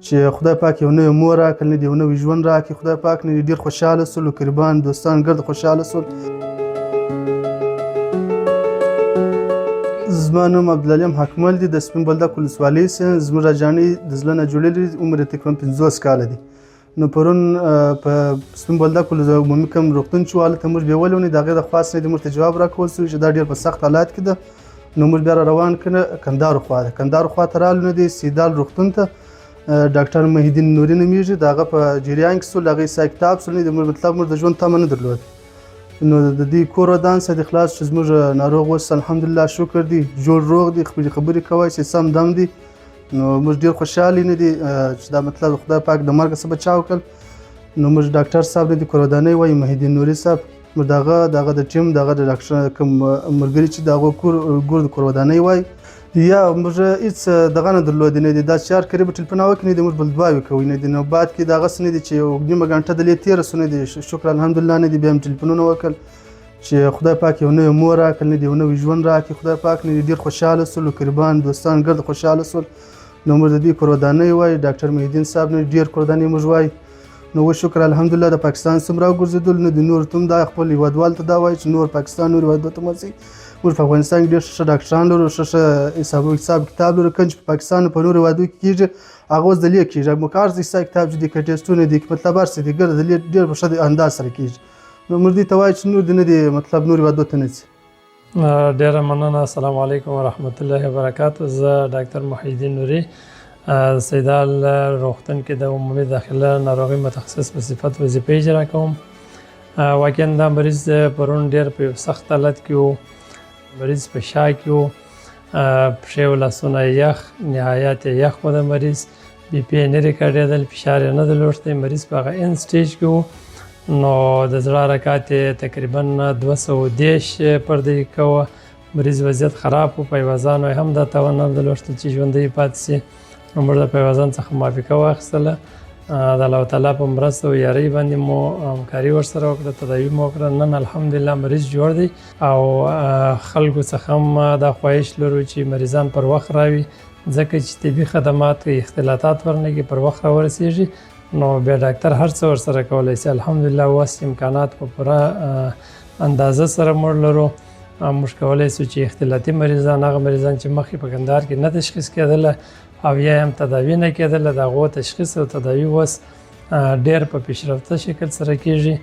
چې خدای پاک یو نوی مور راکړل، نه دې یو نوی ژوند راکړي خدای پاک، نه دې ډېر خوشحاله سول، قربان دوستان ګرد خوشحاله سول. زما نوم عبدالعلیم حکمل دی، د سپین بولدک ولسوالۍ څخه. زموږ راجانۍ د زړه نه جوړېدلې، عمر یې تقریبا 50 کاله دی. نو پرون په سپین بولدک عمومي کوم روغتون چې و هلته موږ بیولو نه د هغې د خوا څخه موږ ته جواب راکول سوی چې دا ډېر په سخت حالات کې ده. نو موږ بیا را روان کړه کندهار خوا ته. کندهار خوا ته رالو، نه دی سیدال روغتون ته ډاکټر محیدین نوري نومیږي، د هغه په جریان کې سول، هغه حساب کتاب سول، نه دی مطلب موږ د ژوند تمه نه درلود. نو د دې کور ودان څخه د خلاص چې زموږ ناروغ اوس الحمدلله شکر دی جوړ روغ دی، خپلې خبرې کوی چې سم دم دی. نو موږ ډېر خوشحال نه دي چې دا مطلب خدای پاک د مرګ څخه بچاو کړ. نو موږ ډاکټر صاحب نه دي کور ودانۍ وایي محیدین نوري صاحب، موږ دغه د ټیم دغه د ډاکټر کوم ملګري چې د هغو ګور د کور ودانۍ وایي یا موږ هېڅ دغه نه درلودې نه دي. دا چې هر کله به ټلیفون وکړي نه دي موږ بل دعاوې کوو نه دي. نو بعد کې دغسې نه دي چې یو نیمه ګنټه دلې تېره سو نه دي شکر الحمدلله نه دي بیا هم ټلیفونونه وکړل چې خدای پاک یو نوی مور راکړل، نه دي یو نوی ژوند راکړي خدای پاک، نه دي ډېر خوشحاله سول، قربان دوستان ګرد خوشحاله سول. نو موږ د دې کور ودانۍ وایي ډاکټر محیدین صاحب نه ډېر کور ودانۍ موږ وایي. نو و شکر الحمدلله د پاکستان څخه راوګرځېدل، نه د نورو ته هم دا خپل هېوادوالو ته دا وایي چې نور پاکستان نور هېوادونو ته مه ځئ. موږ په افغانستان کې ډېر ښه ډاکټران لرو، ښه حساب کتاب لرو. کوم چې په پاکستان په نورو هېوادونو کې کېږي هغه اوس دلې کېږي، موږ هر څه حساب کتاب چې دي که ټېسټونه دي که مطلب هر څه دي ګرد دلې ډېر په ښه انداز سره کېږي. نو موږ دې ته وایو چې نور دې نه دي مطلب نور هېوادونو ته نه ځي. ډېره مننه. السلام علیکم ورحمت الله وبرکاتو. زه ډاکټر محیدین نوري سیدال روغتون کې د عمومي داخله ناروغي متخصص په صفت وظیفه اجرا کوم. واقعا دا مریض پرون ډېر په سخت حالت کې و، مریض په شا کې و، پښې او لاسونه یخ، نهایت یخ و د مریض، بي پي یې نه ریکارډېدل، فشار یې نه درلوښتی، مریض په هغه ان سټیج کې و. نو د زړه حرکات یې تقریبا 210 پر دقیقه وه. مریض وضعیت خراب و، په ایوازانو یې هم دا توان نه درلوښتی چې ژوندی پاتې شي. نو موږ د پیوازان څخه موافقه واخیستله، د الله تعالی په مرسته او یارۍ باندې مو همکاري ورسره وکړه، تداوي مو وکړه. نن الحمدلله مریض جوړ دی او خلکو څخه هم دا خواهش لرو چې مریضان پر وخت راوي، ځکه چې طبي خدمات کې اختلاطات ورنکړي پر وخت راورسېږي نو بیا ډاکټر هر څه ورسره کولی شي. الحمدلله اوس امکانات په پوره اندازه سره موږ لرو. موږ کولی شو چې اختلاطي مریضان، هغه مریضان چې مخکې په کندهار کې نه تشخیص کېدله او یا هم تداوي نه کېدله، د هغو تشخیص او تداوي اوس ډېر په پیشرفته شکل سره کېږي.